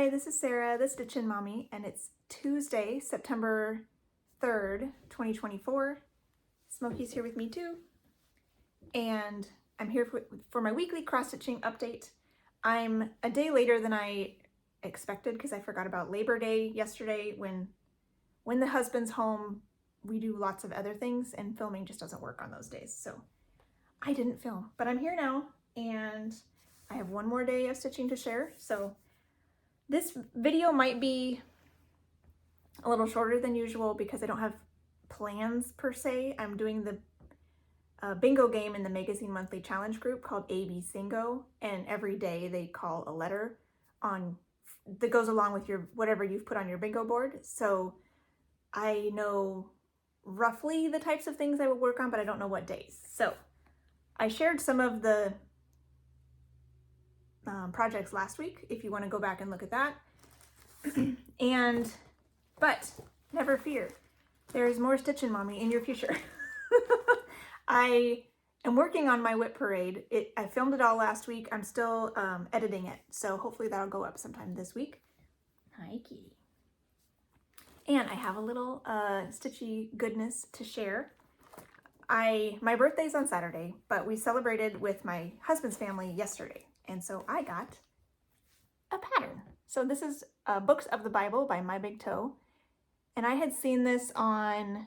Hi, this is Sarah, the Stitchin Mommy, and it's Tuesday, September 3rd, 2024. Smokey's here with me too. And I'm here for my weekly cross-stitching update. I'm a day later than I expected because I forgot about Labor Day yesterday. When the husband's home, we do lots of other things and filming just doesn't work on those days. So I didn't film, but I'm here now and I have one more day of stitching to share. So this video might be a little shorter than usual because I don't have plans per se. I'm doing the bingo game in the Magazine Monthly Challenge group called ABCingo, and every day they call a letter on that goes along with your whatever you've put on your bingo board. So I know roughly the types of things I would work on, but I don't know what days. So I shared some of the projects last week if you want to go back and look at that. But never fear, there's more Stitchin' Mommy in your future. I am working on my whip parade. I filmed it all last week. I'm still editing it, so hopefully that'll go up sometime this week. Hi, kitty. And I have a little stitchy goodness to share. My birthday's on Saturday, but we celebrated with my husband's family yesterday. And so I got a pattern. So this is Books of the Bible by My Big Toe. And I had seen this on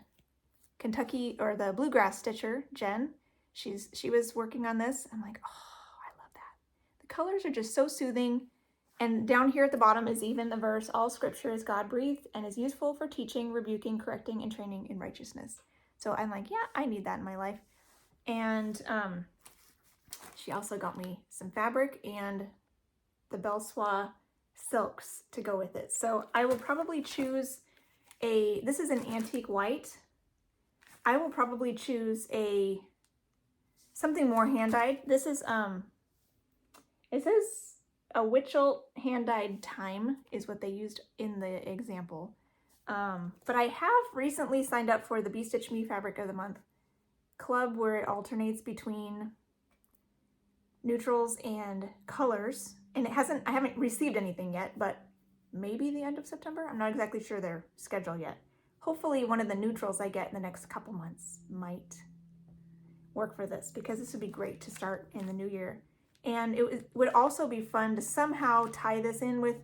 Kentucky, or the Bluegrass Stitcher, Jen. She was working on this. I'm like, oh, I love that. The colors are just so soothing. And down here at the bottom is even the verse, all scripture is God-breathed and is useful for teaching, rebuking, correcting, and training in righteousness. So I'm like, yeah, I need that in my life. And she also got me some fabric and the Belsois silks to go with it. So I will probably choose this is an antique white. I will probably choose something more hand-dyed. This is, it says a Witchell hand-dyed thyme is what they used in the example. But I have recently signed up for the Be Stitch Me Fabric of the Month club where it alternates between neutrals and colors. And I haven't received anything yet, but maybe the end of September. I'm not exactly sure their schedule yet. Hopefully one of the neutrals I get in the next couple months might work for this, because this would be great to start in the new year. And it would also be fun to somehow tie this in with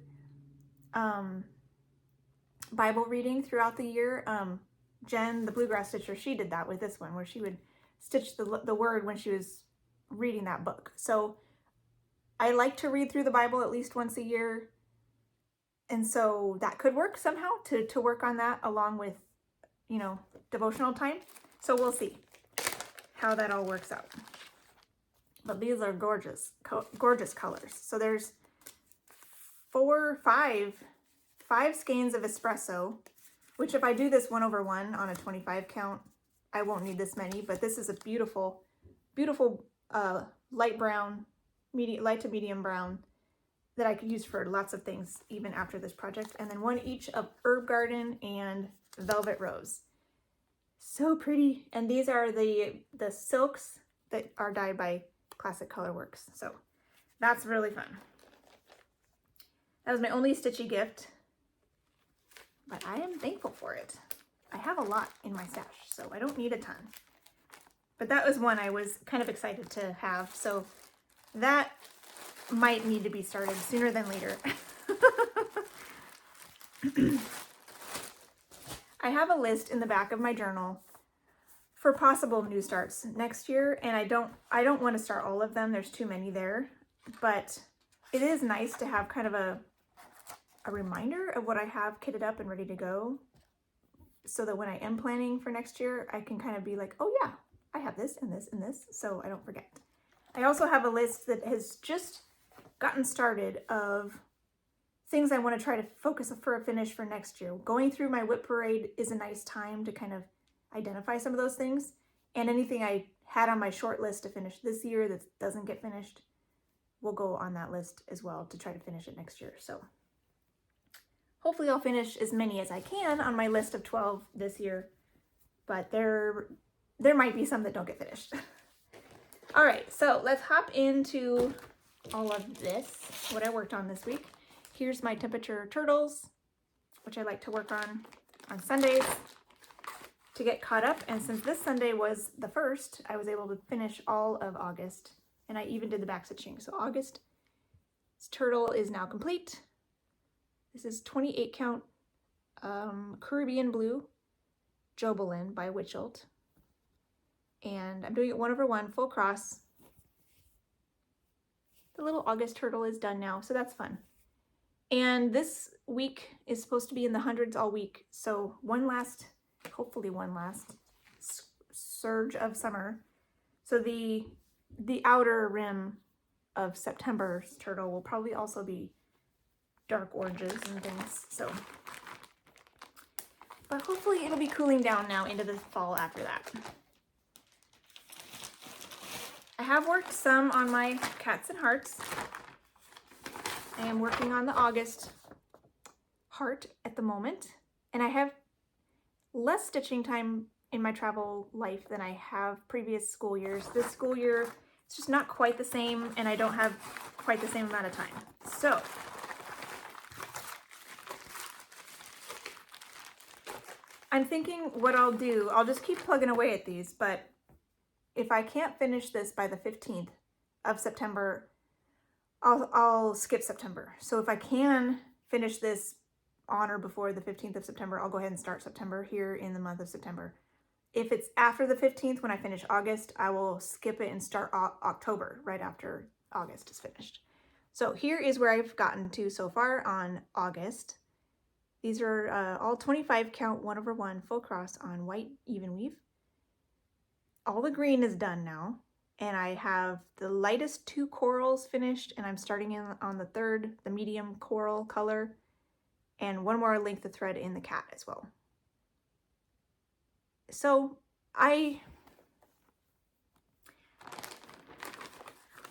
Bible reading throughout the year. Jen, the Bluegrass Stitcher, she did that with this one, where she would stitch the word when she was reading that book. So I like to read through the Bible at least once a year. And so that could work somehow to work on that along with, devotional time. So we'll see how that all works out. But these are gorgeous, gorgeous colors. So there's five skeins of espresso, which if I do this 1/1 on a 25 count, I won't need this many, but this is a beautiful, beautiful light brown, light to medium brown that I could use for lots of things even after this project. And then one each of Herb Garden and Velvet Rose. So pretty. And these are the silks that are dyed by Classic Colorworks. So that's really fun. That was my only stitchy gift, but I am thankful for it. I have a lot in my stash, so I don't need a ton. But that was one I was kind of excited to have. So that might need to be started sooner than later. I have a list in the back of my journal for possible new starts next year, and I don't want to start all of them. There's too many there, but it is nice to have kind of a reminder of what I have kitted up and ready to go, so that when I am planning for next year, I can kind of be like, oh yeah, I have this and this and this, so I don't forget. I also have a list that has just gotten started of things I want to try to focus for a finish for next year. Going through my whip parade is a nice time to kind of identify some of those things, and anything I had on my short list to finish this year that doesn't get finished will go on that list as well to try to finish it next year. So hopefully I'll finish as many as I can on my list of 12 this year, but there might be some that don't get finished. All right, so let's hop into all of this, what I worked on this week. Here's my temperature turtles, which I like to work on Sundays to get caught up. And since this Sunday was the 1st, I was able to finish all of August, and I even did the back stitching. So August's turtle is now complete. This is 28 count Caribbean blue Jobelin by Witchelt. And I'm doing it 1/1 full cross. The little August turtle is done now, so that's fun. And this week is supposed to be in the hundreds all week. So hopefully one last surge of summer. So the outer rim of September's turtle will probably also be dark oranges and things. So, but hopefully it'll be cooling down now into the fall after that. I have worked some on my cats and hearts. I am working on the August heart at the moment, and I have less stitching time in my travel life than I have previous school years. This school year, it's just not quite the same, and I don't have quite the same amount of time. So, I'm thinking what I'll do, I'll just keep plugging away at these, but if I can't finish this by the 15th of September, I'll skip September. So if I can finish this on or before the 15th of September, I'll go ahead and start September here in the month of September. If it's after the 15th when I finish August, I will skip it and start October right after August is finished. So here is where I've gotten to so far on August. These are all 25 count 1/1 full cross on white even weave. All the green is done now. And I have the lightest 2 corals finished, and I'm starting in on the 3rd, the medium coral color, and 1 more length of thread in the cat as well. So I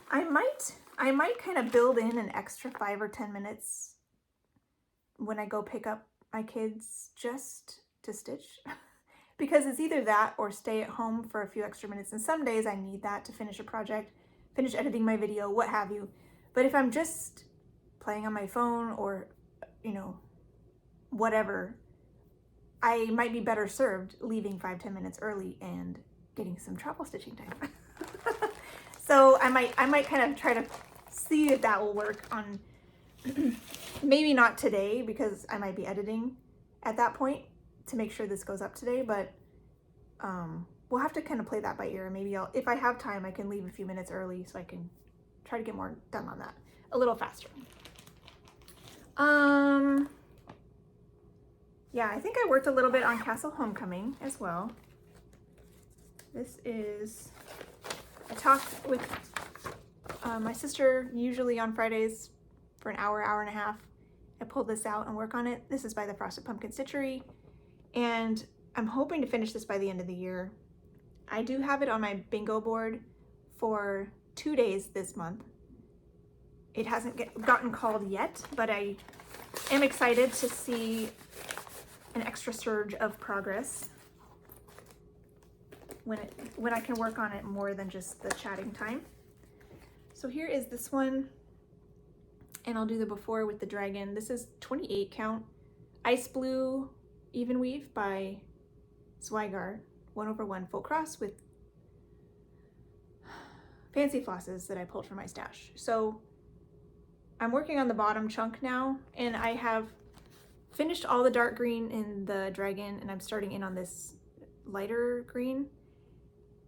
might kind of build in an extra 5 or 10 minutes when I go pick up my kids just to stitch. Because it's either that or stay at home for a few extra minutes. And some days I need that to finish a project, finish editing my video, what have you. But if I'm just playing on my phone or, whatever, I might be better served leaving 5-10 minutes early and getting some travel stitching time. So I might kind of try to see if that will work on, maybe not today because I might be editing at that point, to make sure this goes up today, but we'll have to kind of play that by ear. Maybe if I have time, I can leave a few minutes early so I can try to get more done on that a little faster. Yeah, I think I worked a little bit on Castle Homecoming as well. This is, I talk with my sister usually on Fridays for an hour, hour and a half. I pull this out and work on it. This is by the Frosted Pumpkin Stitchery. And I'm hoping to finish this by the end of the year. I do have it on my bingo board for 2 days this month. It hasn't gotten called yet, but I am excited to see an extra surge of progress when I can work on it more than just the chatting time. So here is this one, and I'll do the before with the dragon. This is 28 count ice blue even weave by Zweigart, 1/1 full cross with fancy flosses that I pulled from my stash. So I'm working on the bottom chunk now, and I have finished all the dark green in the dragon, and I'm starting in on this lighter green.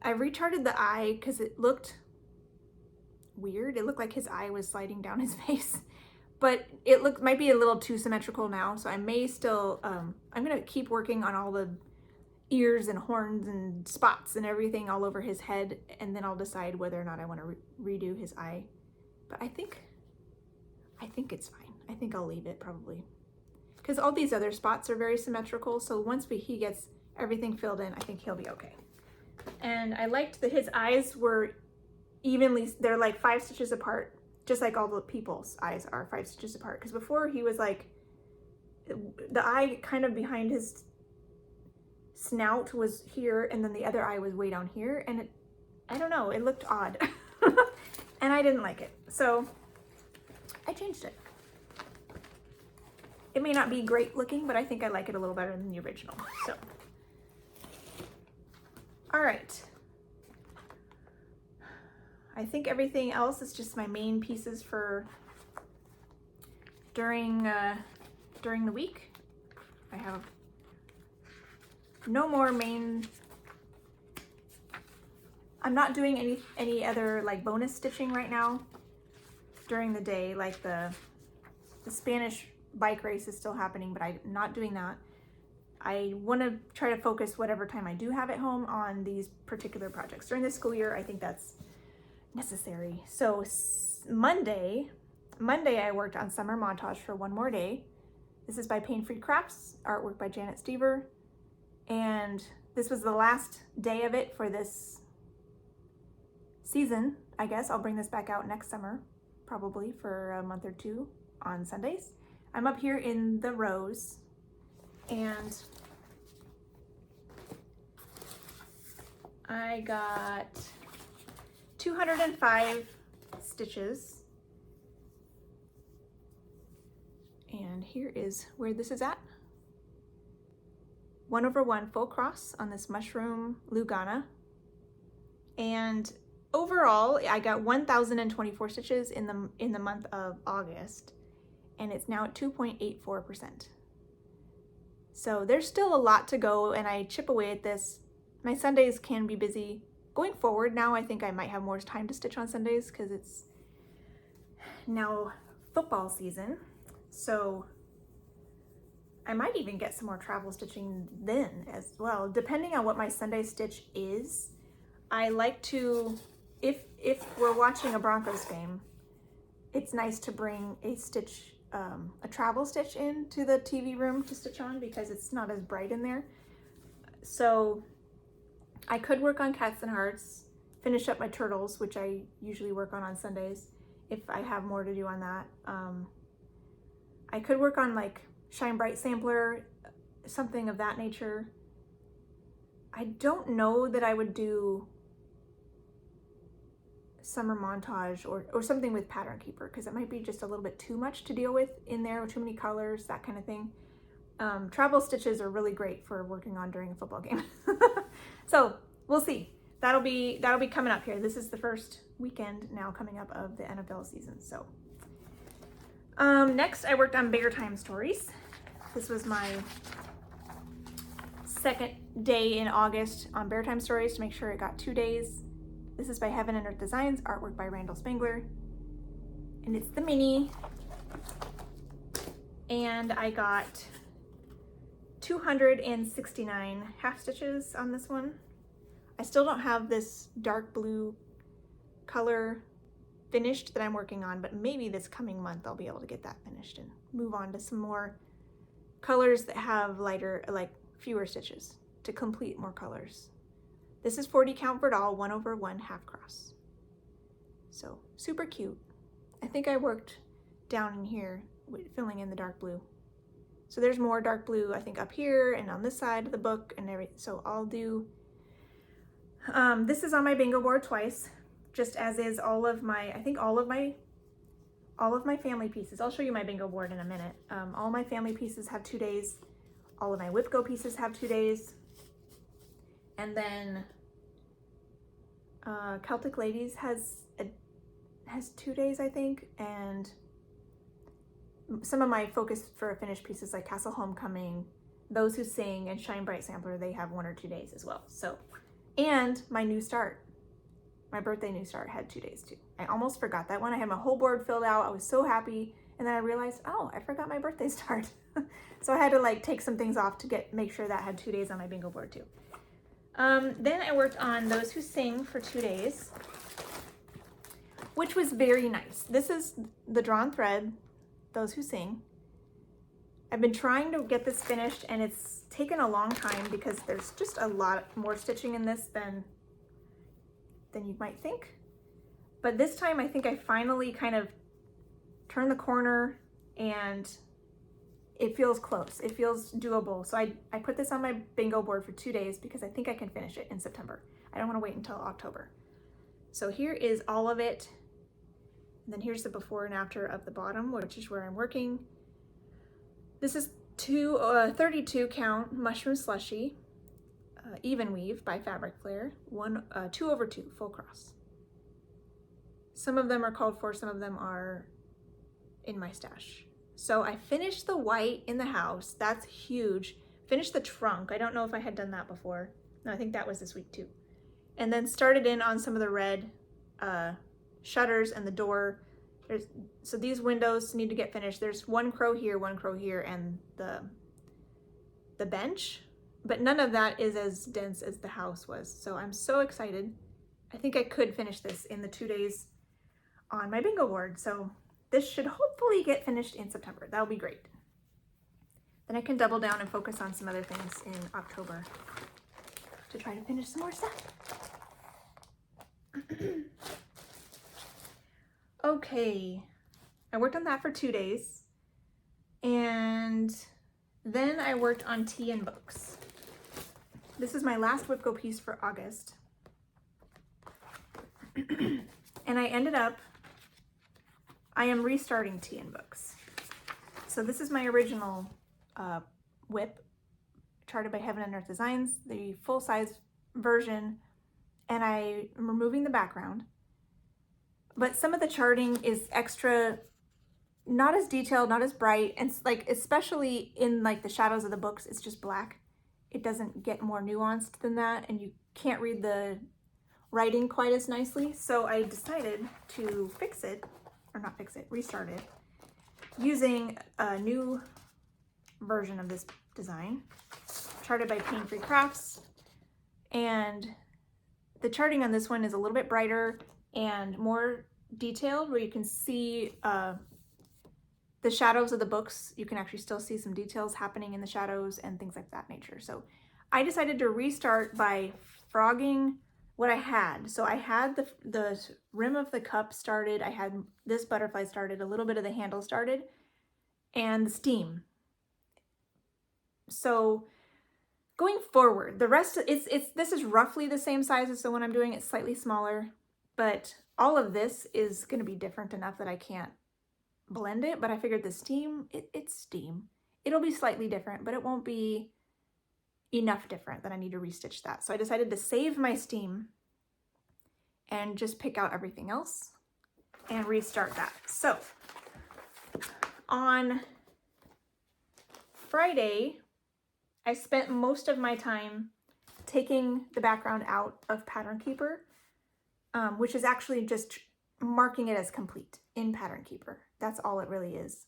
I recharted the eye because it looked weird. It looked like his eye was sliding down his face. But it might be a little too symmetrical now, so I may still, I'm gonna keep working on all the ears and horns and spots and everything all over his head, and then I'll decide whether or not I want to redo his eye. But I think it's fine. I think I'll leave it probably. Because all these other spots are very symmetrical, so once he gets everything filled in, I think he'll be okay. And I liked that his eyes were they're like 5 stitches apart, just like all the people's eyes are 5 stitches apart. Because before he was like, the eye kind of behind his snout was here, and then the other eye was way down here, and I don't know, it looked odd. And I didn't like it, so I changed it. It may not be great looking, but I think I like it a little better than the original. So, all right. I think everything else is just my main pieces for during the week. I have no more main. I'm not doing any other like bonus stitching right now during the day. Like the Spanish bike race is still happening, but I'm not doing that. I want to try to focus whatever time I do have at home on these particular projects. During the school year, I think that's necessary. So Monday I worked on Summer Montage for one more day. This is by Pain Free Crafts, artwork by Janet Stever. And this was the last day of it for this season. I guess I'll bring this back out next summer, probably for a month or two on Sundays. I'm up here in the rows and I got 205 stitches. And here is where this is at. 1/1 full cross on this mushroom Lugana. And overall, I got 1,024 stitches in the month of August, and it's now at 2.84%. So there's still a lot to go, and I chip away at this. My Sundays can be busy. Going forward now, I think I might have more time to stitch on Sundays because it's now football season. So I might even get some more travel stitching then as well, depending on what my Sunday stitch is. I like to, if we're watching a Broncos game, it's nice to bring a stitch, a travel stitch into the TV room to stitch on because it's not as bright in there. So I could work on Cats and Hearts, finish up my turtles, which I usually work on Sundays if I have more to do on that. I could work on like Shine Bright Sampler, something of that nature. I don't know that I would do Summer Montage or something with Pattern Keeper because it might be just a little bit too much to deal with in there, or too many colors, that kind of thing. Travel stitches are really great for working on during a football game. So we'll see. That'll be coming up here. This is the first weekend now coming up of the NFL season. So next I worked on Bigger Time Stories. This was my second day in August on Bear Time Stories to make sure it got 2 days. This is by Heaven and Earth Designs, artwork by Randall Spangler. And it's the mini. And I got 269 half stitches on this one. I still don't have this dark blue color finished that I'm working on, but maybe this coming month I'll be able to get that finished and move on to some more colors that have lighter, like fewer stitches to complete more colors. This is 40 count for doll, 1/1 half cross. So super cute. I think I worked down in here filling in the dark blue. So there's more dark blue, I think, up here and on this side of the book and everything. So I'll do, this is on my bingo board twice, just as is all of my, I think all of my family pieces. I'll show you my bingo board in a minute. All my family pieces have 2 days. All of my WIPGO pieces have 2 days. And then Celtic Ladies has 2 days, I think. And some of my focus for finished pieces like Castle Homecoming, Those Who Sing, and Shine Bright Sampler, they have 1 or 2 days as well. So, and my New Start, my birthday New Start had 2 days too. I almost forgot that one. I had my whole board filled out. I was so happy. And then I realized, oh, I forgot my birthday start. So I had to like take some things off to make sure that had 2 days on my bingo board too. Then I worked on Those Who Sing for 2 days, which was very nice. This is the drawn thread, Those Who Sing. I've been trying to get this finished and it's taken a long time because there's just a lot more stitching in this than you might think. But this time I think I finally kind of turned the corner and it feels close. It feels doable. So I put this on my bingo board for 2 days because I think I can finish it in September. I don't want to wait until October. So here is all of it. And then here's the before and after of the bottom, which is where I'm working. This is 32 count mushroom slushy, even weave by Fabric Flair, 2/2 full cross. Some of them are called for, some of them are in my stash. So I finished the white in the house. That's huge. Finished the trunk. I don't know if I had done that before. No, I think that was this week too. And then started in on some of the red shutters and the door. So these windows need to get finished. There's one crow here, and the bench, but none of that is as dense as the house was. So I'm so excited. I think I could finish this in the 2 days on my bingo board. So this should hopefully get finished in September. That'll be great. Then I can double down and focus on some other things in October to try to finish some more stuff. Okay, I worked on that for 2 days, and then I worked on tea and books. This is my last WIPGO piece for August. And I ended up, I am restarting tea and books. So this is my original WIP, charted by Heaven and Earth Designs, the full-size version, and I am removing the background. But some of the charting is extra, not as detailed, not as bright, and like especially in like the shadows of the books, it's just black. It doesn't get more nuanced than that, and you can't read the writing quite as nicely. So I decided to fix it, or not fix it, restart it, using a new version of this design, charted by Pain Free Crafts. And the charting on this one is a little bit brighter and more detailed, where you can see the shadows of the books. You can actually still see some details happening in the shadows and things like that nature. So I decided to restart by frogging what I had. So I had the rim of the cup started, I had this butterfly started, a little bit of the handle started, and the steam. So going forward, the rest, this is roughly the same size as the one I'm doing. It's slightly smaller, but all of this is going to be different enough that I can't blend it. But I figured the steam, it's steam. It'll be slightly different, but it won't be enough different that I need to restitch that. So I decided to save my steam and just pick out everything else and restart that. So on Friday, I spent most of my time taking the background out of Pattern Keeper, which is actually just marking it as complete in Pattern Keeper. That's all it really is.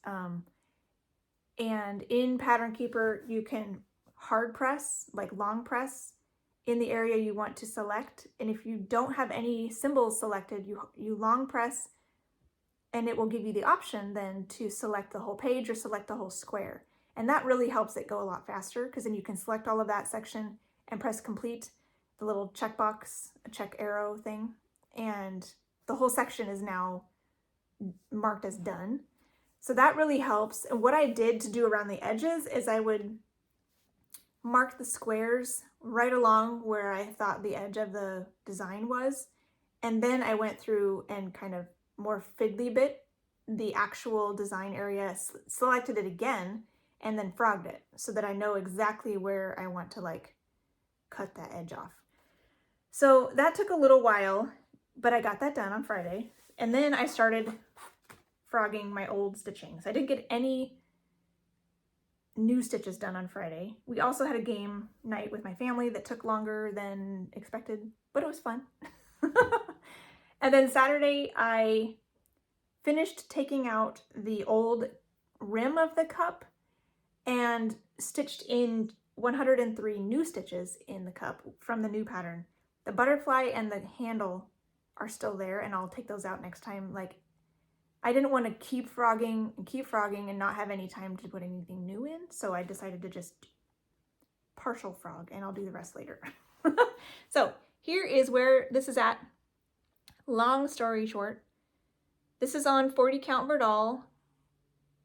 And in Pattern Keeper, you can hard press, like long press, in the area you want to select. And if you don't have any symbols selected, you long press, and it will give you the option then to select the whole page or select the whole square. And that really helps it go a lot faster, because then you can select all of that section and press complete, the little checkbox, a check arrow thing, and the whole section is now marked as done. So that really helps. And what I did to do around the edges is I would mark the squares right along where I thought the edge of the design was. And then I went through and kind of more fiddly bit the actual design area, selected it again, and then frogged it so that I know exactly where I want to like cut that edge off. So that took a little while, but I got that done on Friday. And then I started frogging my old stitching. So I didn't get any new stitches done on Friday. We also had a game night with my family that took longer than expected, but it was fun. And then Saturday, I finished taking out the old rim of the cup and stitched in 103 new stitches in the cup from the new pattern. The butterfly and the handle are still there, and I'll take those out next time. Like, I didn't want to keep frogging and not have any time to put anything new in, so I decided to just partial frog, and I'll do the rest later. So here is where this is at. Long story short, this is on 40 count Verdal,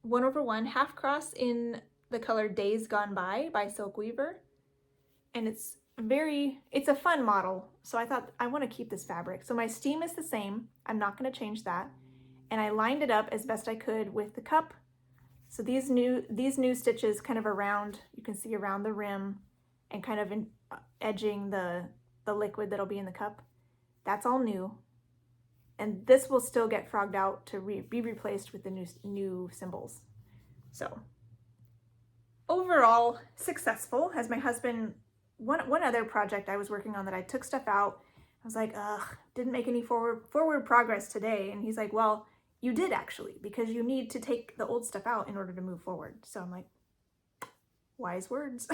1/1, half cross in the color Days Gone by Silk Weaver. And it's a fun model. So I thought I want to keep this fabric. So my steam is the same. I'm not going to change that. And I lined it up as best I could with the cup, So these new stitches kind of around, you can see around the rim and kind of edging the liquid that'll be in the cup. That's all new. And this will still get frogged out to be replaced with the new symbols. So overall successful. As my husband, one other project I was working on that I took stuff out, I was like, ugh, didn't make any forward progress today. And he's like, well, you did actually, because you need to take the old stuff out in order to move forward. So I'm like, wise words.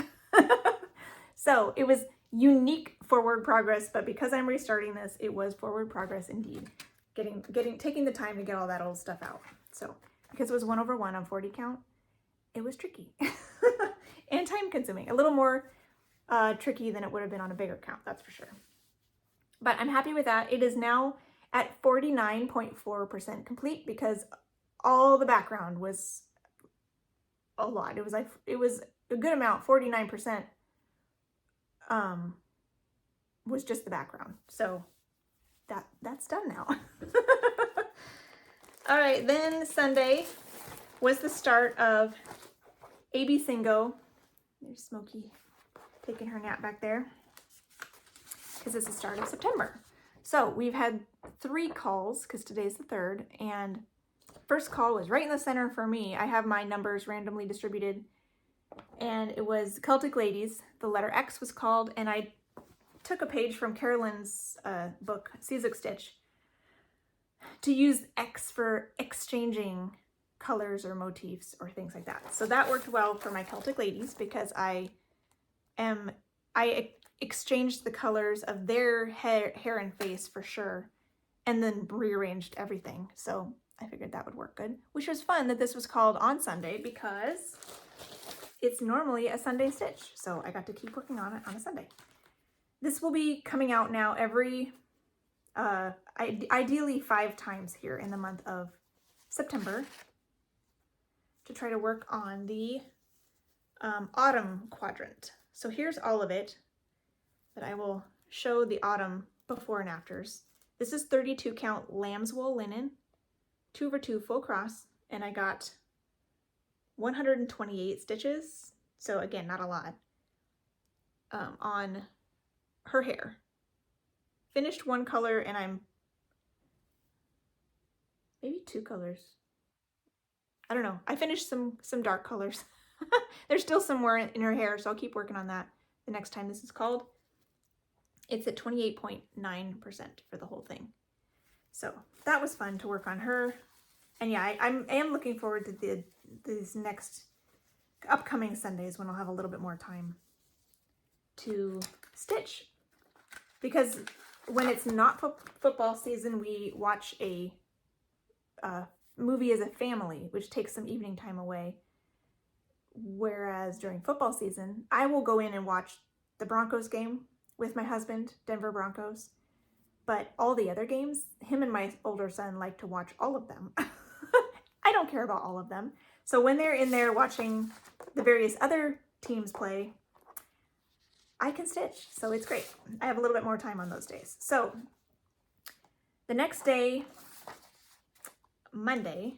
So it was unique forward progress, but because I'm restarting this, it was forward progress indeed. Taking the time to get all that old stuff out. So because it was 1/1 on 40 count, it was tricky and time consuming, a little more tricky than it would have been on a bigger count, that's for sure. But I'm happy with that. It is now at 49.4% complete because all the background was a lot. It was a good amount. 49% was just the background. So that's done now. All right, then Sunday was the start of ABCingo. There's Smokey taking her nap back there because it's the start of September. So we've had 3 calls because today's the 3rd, and first call was right in the center for me. I have my numbers randomly distributed, and it was Celtic Ladies. The letter X was called, and I took a page from Carolyn's book, Seasick Stitch, to use X for exchanging colors or motifs or things like that. So that worked well for my Celtic Ladies because I exchanged the colors of their hair and face for sure, and then rearranged everything. So I figured that would work good, which was fun that this was called on Sunday because it's normally a Sunday stitch. So I got to keep working on it on a Sunday. This will be coming out now every, ideally 5 times here in the month of September to try to work on the autumn quadrant. So here's all of it, but I will show the autumn before and afters. This is 32 count lamb's wool linen, 2/2 full cross, and I got 128 stitches. So again, not a lot, on her hair. Finished 1 color, and I'm maybe 2 colors. I don't know. I finished some dark colors. There's still some more in her hair, so I'll keep working on that the next time this is called. It's at 28.9% for the whole thing. So that was fun to work on her. And yeah, I am looking forward to these next upcoming Sundays when I'll have a little bit more time to stitch. Because when it's not football season, we watch a movie as a family, which takes some evening time away. Whereas during football season, I will go in and watch the Broncos game with my husband, Denver Broncos. But all the other games, him and my older son like to watch all of them. I don't care about all of them. So when they're in there watching the various other teams play, I can stitch. So it's great. I have a little bit more time on those days. So the next day, Monday,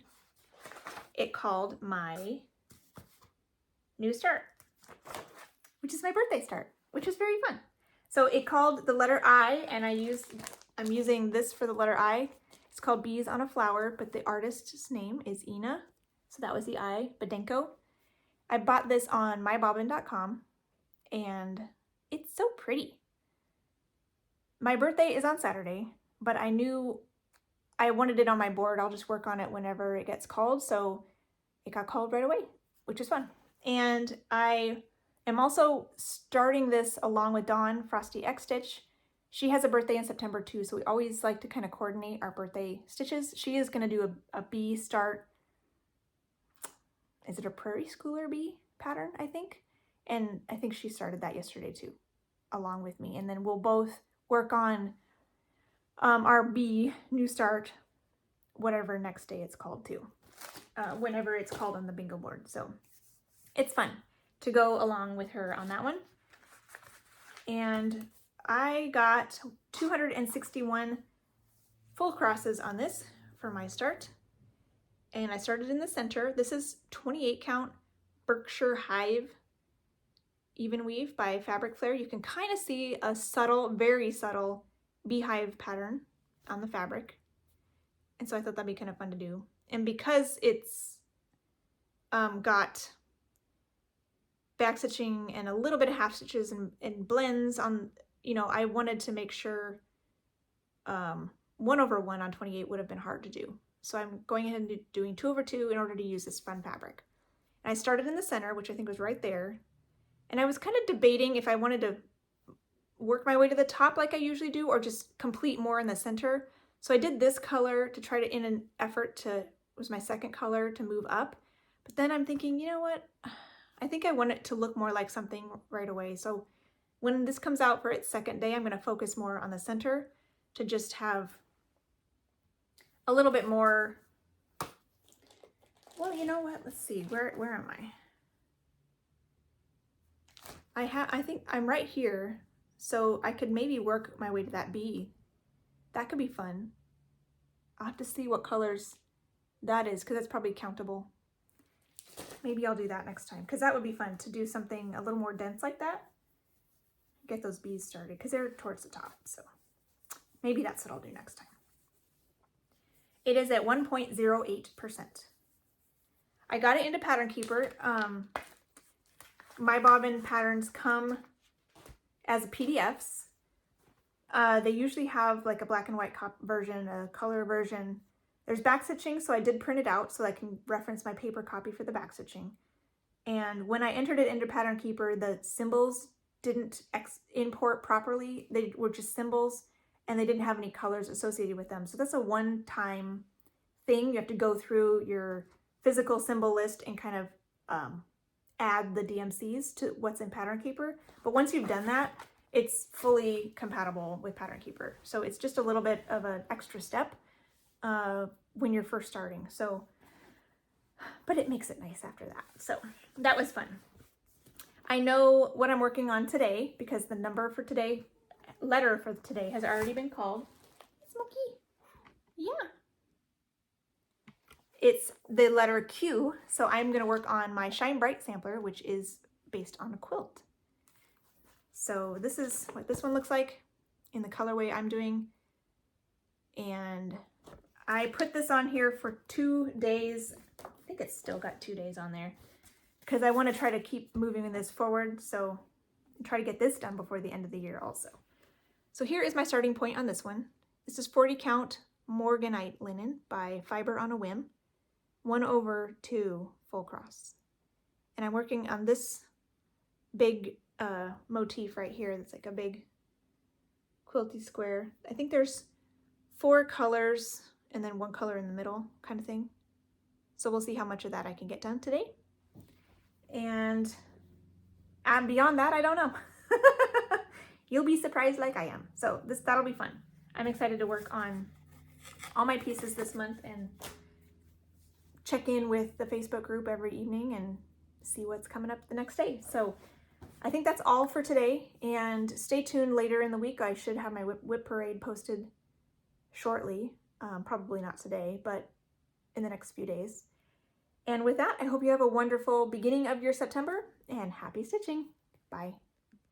it called my new start, which is my birthday start, which is very fun. So it called the letter I, and I'm using this for the letter I. It's called Bees on a Flower, but the artist's name is Ina. So that was the I, Badenko. I bought this on mybobbin.com, and it's so pretty. My birthday is on Saturday, but I knew I wanted it on my board. I'll just work on it whenever it gets called. So it got called right away, which is fun. And I am also starting this along with Dawn, Frosty X Stitch. She has a birthday in September too, so we always like to kind of coordinate our birthday stitches. She is going to do a bee start. Is it a prairie schooler bee pattern, I think? And I think she started that yesterday too, along with me. And then we'll both work on our bee new start, whatever next day it's called too, whenever it's called on the bingo board. So it's fun to go along with her on that one. And I got 261 full crosses on this for my start. And I started in the center. This is 28 count Berkshire Hive even weave by Fabric Flare. You can kind of see a subtle, very subtle beehive pattern on the fabric. And so I thought that'd be kind of fun to do. And because it's got back stitching and a little bit of half stitches and blends on, you know, I wanted to make sure 1/1 on 28 would have been hard to do. So I'm going ahead and doing 2/2 in order to use this fun fabric. And I started in the center, which I think was right there. And I was kind of debating if I wanted to work my way to the top like I usually do, or just complete more in the center. So I did this color to try to, in an effort to, it was my second color to move up. But then I'm thinking, you know what? I think I want it to look more like something right away. So when this comes out for its second day, I'm going to focus more on the center to just have a little bit more. Well, you know what? Let's see. Where am I? I think I'm right here. So I could maybe work my way to that bee. That could be fun. I'll have to see what colors that is, because that's probably countable. Maybe I'll do that next time, because that would be fun to do something a little more dense like that. Get those bees started, because they're towards the top. So maybe that's what I'll do next time. It is at 1.08%. I got it into Pattern Keeper. My bobbin patterns come as PDFs. They usually have like a black and white version, a color version. There's back stitching, so I did print it out so I can reference my paper copy for the back stitching. And when I entered it into Pattern Keeper, the symbols didn't import properly. They were just symbols, and they didn't have any colors associated with them. So that's a one-time thing. You have to go through your physical symbol list and kind of add the DMCs to what's in Pattern Keeper. But once you've done that, it's fully compatible with Pattern Keeper. So it's just a little bit of an extra step when you're first starting. So, but it makes it nice after that. So that was fun. I know what I'm working on today because the letter for today has already been called. Smokey. Yeah. It's the letter Q. So I'm going to work on my Shine Bright sampler, which is based on a quilt. So this is what this one looks like in the colorway I'm doing. And I put this on here for 2 days. I think it's still got 2 days on there because I want to try to keep moving this forward. So try to get this done before the end of the year also. So here is my starting point on this one. This is 40 count Morganite linen by Fiber on a Whim, 1/2 full cross. And I'm working on this big motif right here. That's like a big quilty square. I think there's 4 colors and then 1 color in the middle kind of thing. So we'll see how much of that I can get done today. And beyond that, I don't know. You'll be surprised like I am. So that'll be fun. I'm excited to work on all my pieces this month and check in with the Facebook group every evening and see what's coming up the next day. So I think that's all for today, and stay tuned later in the week. I should have my whip parade posted shortly, probably not today, but in the next few days. And with that, I hope you have a wonderful beginning of your September, and happy stitching. Bye.